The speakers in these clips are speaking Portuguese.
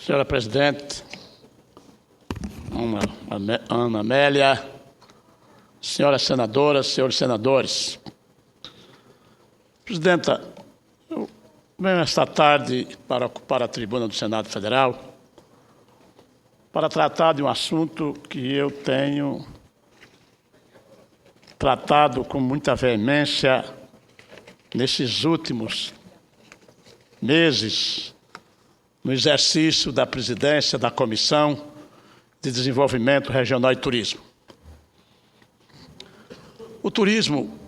Senhora Presidente, Ana Amélia, senhoras senadoras, senhores senadores. Presidenta, eu venho esta tarde para ocupar a tribuna do Senado Federal para tratar de um assunto que eu tenho tratado com muita veemência nesses últimos meses, no exercício da presidência da Comissão de Desenvolvimento Regional e Turismo. O turismo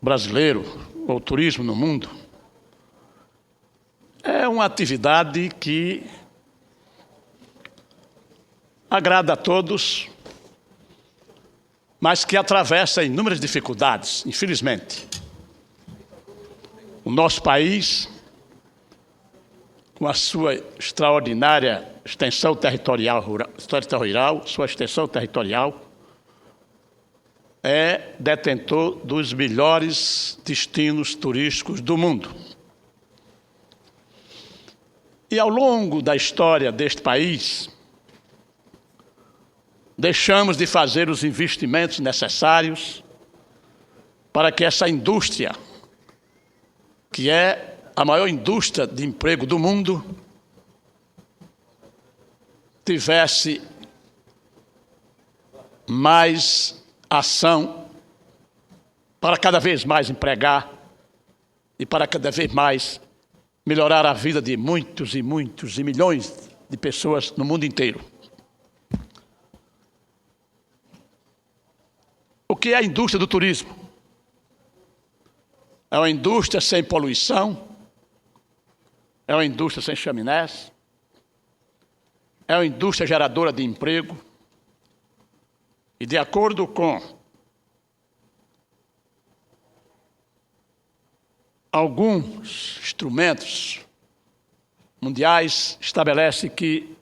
brasileiro, ou o turismo no mundo, é uma atividade que agrada a todos, mas que atravessa inúmeras dificuldades, infelizmente. O nosso país, com a sua extraordinária extensão territorial, sua extensão territorial, é detentor dos melhores destinos turísticos do mundo. E ao longo da história deste país, deixamos de fazer os investimentos necessários para que essa indústria, que é a maior indústria de emprego do mundo, tivesse mais ação para cada vez mais empregar e para cada vez mais melhorar a vida de muitos e milhões de pessoas no mundo inteiro. O que é a indústria do turismo? É uma indústria sem poluição, é uma indústria sem chaminés, é uma indústria geradora de emprego. E de acordo com alguns instrumentos mundiais, estabelece que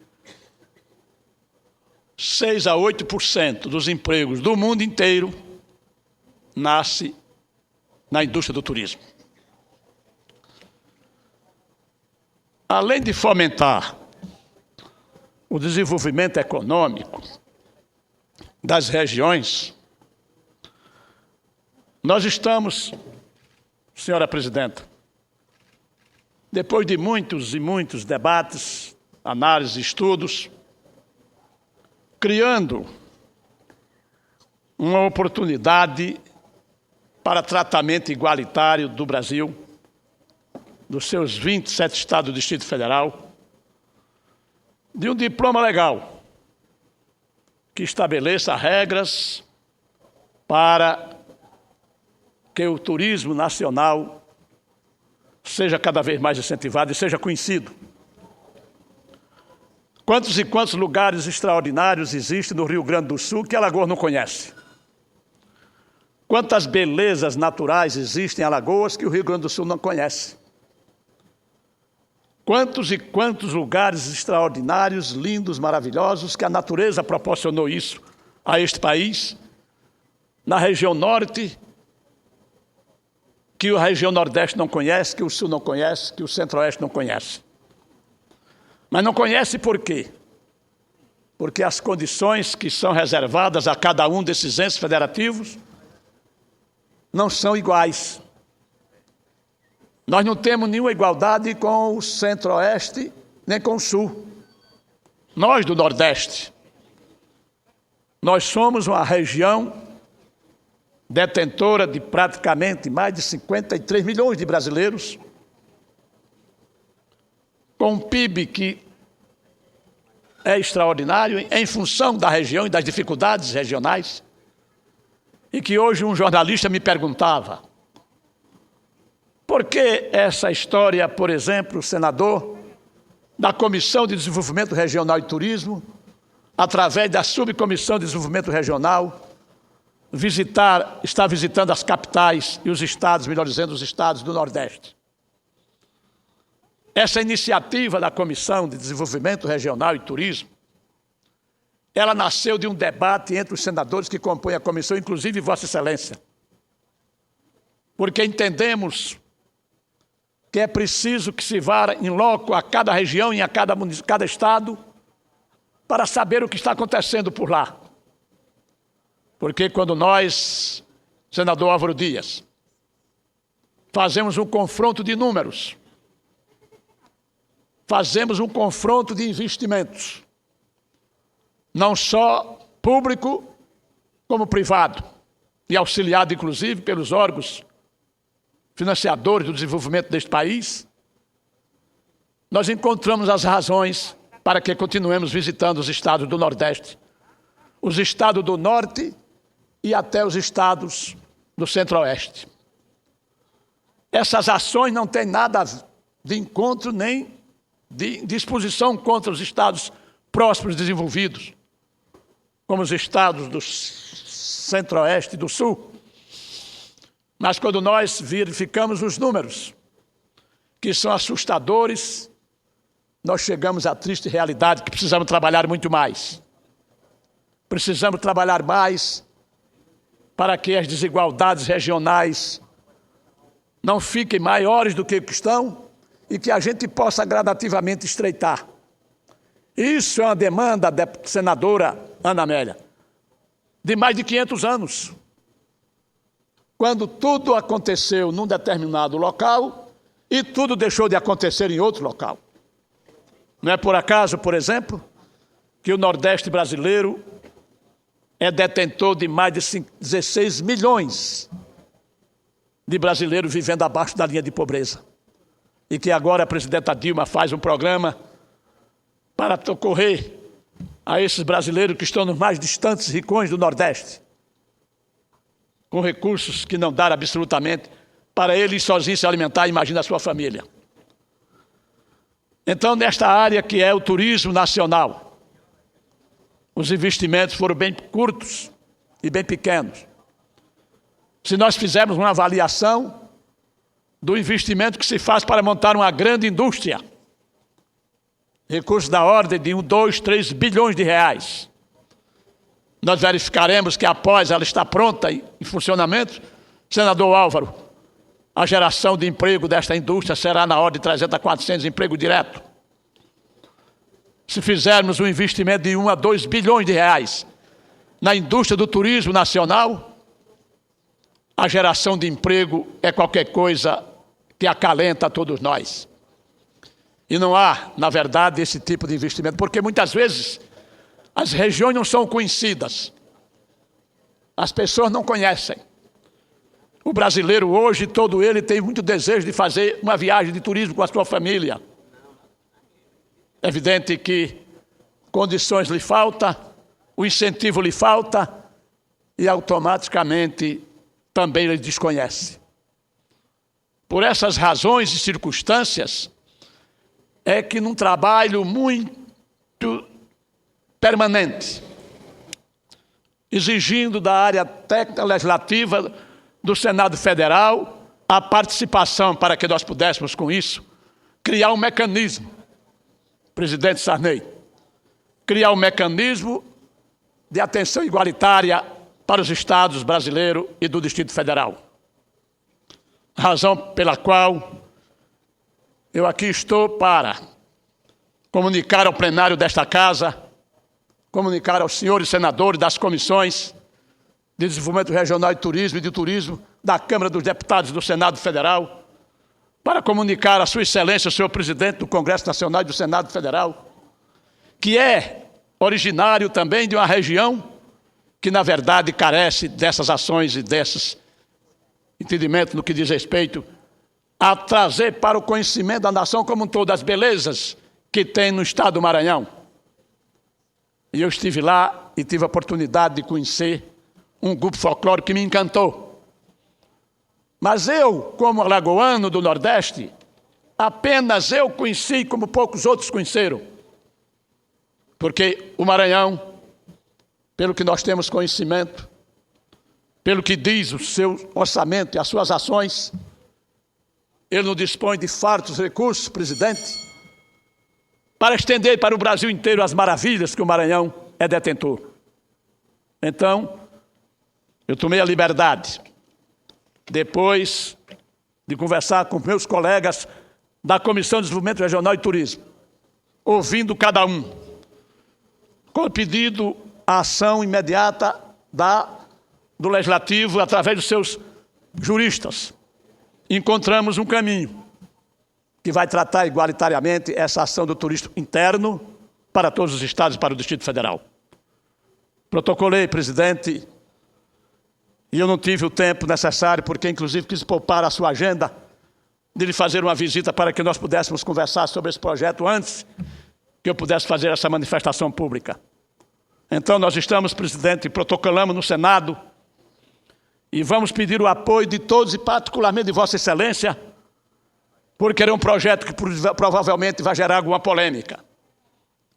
6 a 8% dos empregos do mundo inteiro nasce na indústria do turismo. Além de fomentar o desenvolvimento econômico das regiões, nós estamos, senhora Presidenta, depois de muitos e muitos debates, análises, estudos, criando uma oportunidade para tratamento igualitário do Brasil, dos seus 27 estados do Distrito Federal, de um diploma legal que estabeleça regras para que o turismo nacional seja cada vez mais incentivado e seja conhecido. Quantos e quantos lugares extraordinários existem no Rio Grande do Sul que Alagoas não conhece? Quantas belezas naturais existem em Alagoas que o Rio Grande do Sul não conhece? Quantos e quantos lugares extraordinários, lindos, maravilhosos, que a natureza proporcionou isso a este país, na região norte, que a região nordeste não conhece, que o sul não conhece, que o centro-oeste não conhece. Mas não conhece por quê? Porque as condições que são reservadas a cada um desses entes federativos não são iguais. Nós não temos nenhuma igualdade com o centro-oeste, nem com o sul. Nós do Nordeste, nós somos uma região detentora de praticamente mais de 53 milhões de brasileiros, com um PIB que é extraordinário em função da região e das dificuldades regionais, e que hoje um jornalista me perguntava: por que essa história, por exemplo, senador, da Comissão de Desenvolvimento Regional e Turismo, através da Subcomissão de Desenvolvimento Regional, está visitando as capitais e os estados, melhor dizendo, os estados do Nordeste? Essa iniciativa da Comissão de Desenvolvimento Regional e Turismo, ela nasceu de um debate entre os senadores que compõem a comissão, inclusive Vossa Excelência, porque entendemos que é preciso que se vá em loco a cada região e a cada estado para saber o que está acontecendo por lá. Porque quando nós, senador Álvaro Dias, fazemos um confronto de números, fazemos um confronto de investimentos, não só público como privado, e auxiliado inclusive pelos órgãos financiadores do desenvolvimento deste país, nós encontramos as razões para que continuemos visitando os estados do Nordeste, os estados do Norte e até os estados do Centro-Oeste. Essas ações não têm nada de encontro nem de disposição contra os estados próximos desenvolvidos, como os estados do Centro-Oeste e do Sul. Mas quando nós verificamos os números, que são assustadores, nós chegamos à triste realidade que precisamos trabalhar muito mais. Precisamos trabalhar mais para que as desigualdades regionais não fiquem maiores do que estão e que a gente possa gradativamente estreitar. Isso é uma demanda da senadora Ana Amélia, de mais de 500 anos. Quando tudo aconteceu num determinado local e tudo deixou de acontecer em outro local. Não é por acaso, por exemplo, que o Nordeste brasileiro é detentor de mais de 16 milhões de brasileiros vivendo abaixo da linha de pobreza. E que agora a presidenta Dilma faz um programa para socorrer a esses brasileiros que estão nos mais distantes rincões do Nordeste, com recursos que não dão absolutamente para ele sozinho se alimentar, imagina a sua família. Então, nesta área que é o turismo nacional, os investimentos foram bem curtos e bem pequenos. Se nós fizermos uma avaliação do investimento que se faz para montar uma grande indústria, recursos da ordem de 1, 2, 3 bilhões de reais, nós verificaremos que após ela estar pronta em funcionamento, senador Álvaro, a geração de emprego desta indústria será na ordem de 300 a 400 empregos direto. Se fizermos um investimento de 1 a 2 bilhões de reais na indústria do turismo nacional, a geração de emprego é qualquer coisa que acalenta a todos nós. E não há, na verdade, esse tipo de investimento, porque muitas vezes as regiões não são conhecidas. As pessoas não conhecem. O brasileiro hoje, todo ele tem muito desejo de fazer uma viagem de turismo com a sua família. É evidente que condições lhe faltam, o incentivo lhe falta e automaticamente também ele desconhece. Por essas razões e circunstâncias, é que num trabalho muito permanente, exigindo da área técnica legislativa do Senado Federal a participação para que nós pudéssemos, com isso, criar um mecanismo, presidente Sarney, criar um mecanismo de atenção igualitária para os estados brasileiros e do Distrito Federal. Razão pela qual eu aqui estou para comunicar ao plenário desta casa, comunicar aos senhores senadores das comissões de Desenvolvimento Regional e Turismo e de Turismo da Câmara dos Deputados do Senado Federal, para comunicar a sua excelência, o senhor presidente do Congresso Nacional e do Senado Federal, que é originário também de uma região que, na verdade, carece dessas ações e desses entendimentos no que diz respeito a trazer para o conhecimento da nação como um todo as belezas que tem no estado do Maranhão. E eu estive lá e tive a oportunidade de conhecer um grupo folclórico que me encantou. Mas eu, como alagoano do Nordeste, apenas eu conheci como poucos outros conheceram. Porque o Maranhão, pelo que nós temos conhecimento, pelo que diz o seu orçamento e as suas ações, ele não dispõe de fartos recursos, presidente, para estender para o Brasil inteiro as maravilhas que o Maranhão é detentor. Então, eu tomei a liberdade, depois de conversar com meus colegas da Comissão de Desenvolvimento Regional e Turismo, ouvindo cada um, com pedido à ação imediata do Legislativo através dos seus juristas. Encontramos um caminho que vai tratar igualitariamente essa ação do turismo interno para todos os estados e para o Distrito Federal. Protocolei, presidente, e eu não tive o tempo necessário, porque inclusive quis poupar a sua agenda de lhe fazer uma visita para que nós pudéssemos conversar sobre esse projeto antes que eu pudesse fazer essa manifestação pública. Então nós estamos, presidente, protocolamos no Senado e vamos pedir o apoio de todos e particularmente de Vossa Excelência, porque é um projeto que provavelmente vai gerar alguma polêmica,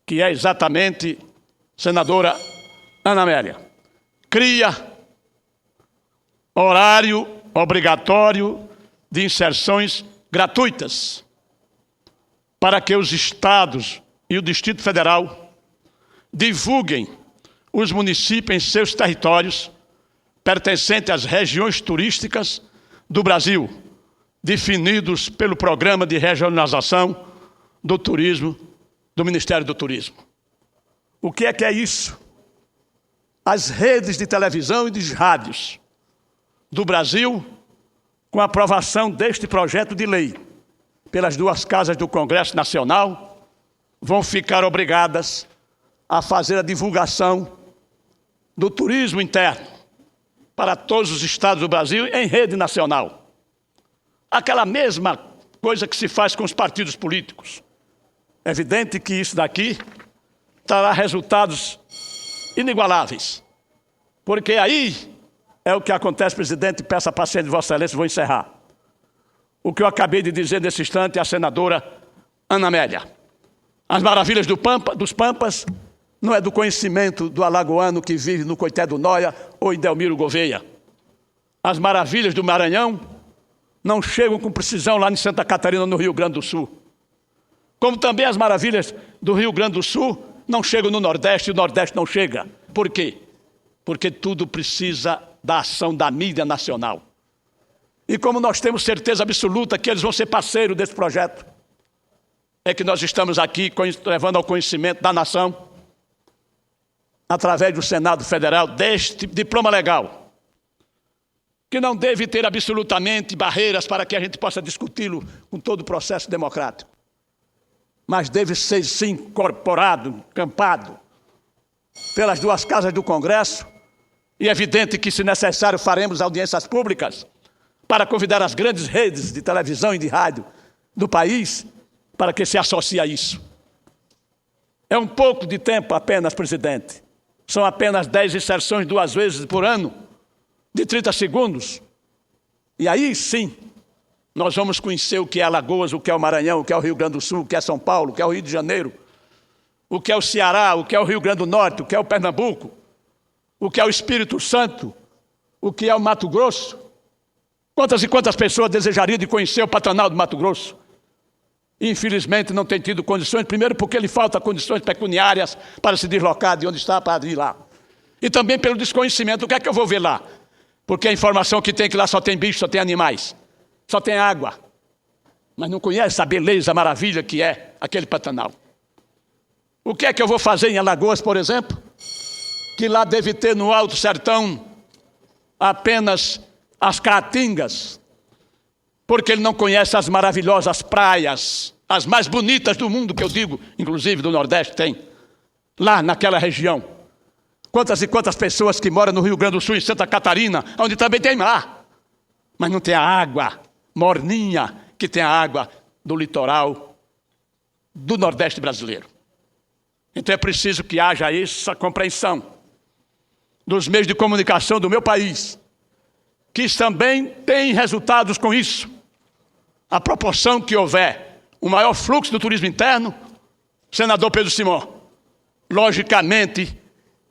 que é exatamente, senadora Ana Amélia, cria horário obrigatório de inserções gratuitas para que os estados e o Distrito Federal divulguem os municípios em seus territórios pertencentes às regiões turísticas do Brasil, definidos pelo Programa de Regionalização do Turismo do Ministério do Turismo. O que é isso? As redes de televisão e de rádios do Brasil, com a aprovação deste projeto de lei pelas duas casas do Congresso Nacional, vão ficar obrigadas a fazer a divulgação do turismo interno para todos os estados do Brasil em rede nacional. Aquela mesma coisa que se faz com os partidos políticos. É evidente que isso daqui trará resultados inigualáveis, porque aí é o que acontece, presidente, peço a paciência de Vossa Excelência, vou encerrar. O que eu acabei de dizer nesse instante à senadora Ana Amélia. As maravilhas dos Pampas não é do conhecimento do alagoano que vive no Coité do Noia ou em Delmiro Gouveia. As maravilhas do Maranhão não chegam com precisão lá em Santa Catarina, no Rio Grande do Sul. Como também as maravilhas do Rio Grande do Sul não chegam no Nordeste e o Nordeste não chega. Por quê? Porque tudo precisa da ação da mídia nacional. E como nós temos certeza absoluta que eles vão ser parceiros desse projeto, é que nós estamos aqui levando ao conhecimento da nação, através do Senado Federal, deste diploma legal, que não deve ter absolutamente barreiras para que a gente possa discuti-lo com todo o processo democrático, mas deve ser, sim, incorporado, encampado pelas duas casas do Congresso, e é evidente que, se necessário, faremos audiências públicas para convidar as grandes redes de televisão e de rádio do país para que se associe a isso. É um pouco de tempo apenas, presidente. São apenas 10 inserções 2 vezes por ano, de 30 segundos. E aí, sim, nós vamos conhecer o que é Alagoas, o que é o Maranhão, o que é o Rio Grande do Sul, o que é São Paulo, o que é o Rio de Janeiro, o que é o Ceará, o que é o Rio Grande do Norte, o que é o Pernambuco, o que é o Espírito Santo, o que é o Mato Grosso. Quantas e quantas pessoas desejariam de conhecer o Pantanal do Mato Grosso? Infelizmente não tem tido condições, primeiro porque lhe faltam condições pecuniárias para se deslocar de onde está para ir lá. E também pelo desconhecimento. O que é que eu vou ver lá? Porque a informação que tem que lá só tem bicho, só tem animais, só tem água. Mas não conhece a beleza, a maravilha que é aquele Pantanal. O que é que eu vou fazer em Alagoas, por exemplo? Que lá deve ter no Alto Sertão apenas as caatingas, porque ele não conhece as maravilhosas praias, as mais bonitas do mundo, que eu digo, inclusive do Nordeste tem, lá naquela região. Quantas e quantas pessoas que moram no Rio Grande do Sul, em Santa Catarina, onde também tem mar, mas não tem a água morninha que tem a água do litoral do Nordeste brasileiro. Então é preciso que haja essa compreensão dos meios de comunicação do meu país, que também têm resultados com isso. A proporção que houver o maior fluxo do turismo interno, senador Pedro Simão, logicamente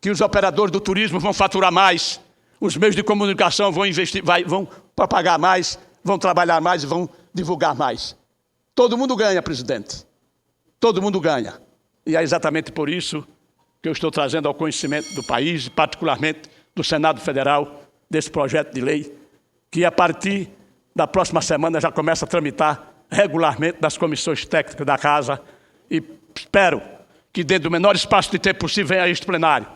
que os operadores do turismo vão faturar mais, os meios de comunicação vão investir, vão propagar mais, vão trabalhar mais e vão divulgar mais. Todo mundo ganha, presidente. Todo mundo ganha. E é exatamente por isso que eu estou trazendo ao conhecimento do país, e particularmente do Senado Federal, desse projeto de lei, que a partir da próxima semana já começa a tramitar regularmente nas comissões técnicas da Casa e espero que dentro do menor espaço de tempo possível venha a este plenário,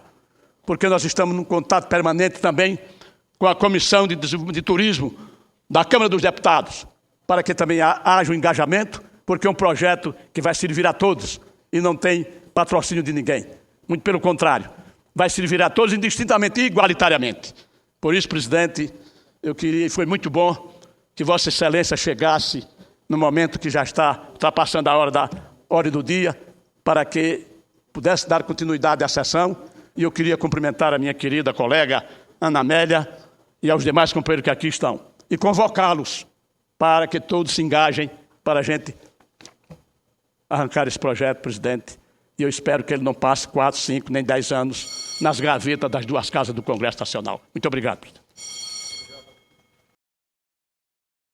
porque nós estamos num contato permanente também com a Comissão de Turismo da Câmara dos Deputados, para que também haja um engajamento, porque é um projeto que vai servir a todos e não tem patrocínio de ninguém. Muito pelo contrário, vai servir a todos indistintamente e igualitariamente. Por isso, presidente, eu queria, e foi muito bom que Vossa Excelência chegasse no momento que já está ultrapassando a hora do dia, para que pudesse dar continuidade à sessão. E eu queria cumprimentar a minha querida colega Ana Amélia e aos demais companheiros que aqui estão, e convocá-los para que todos se engajem para a gente arrancar esse projeto, presidente. E eu espero que ele não passe 4, 5, nem 10 anos nas gavetas das duas casas do Congresso Nacional. Muito obrigado, presidente.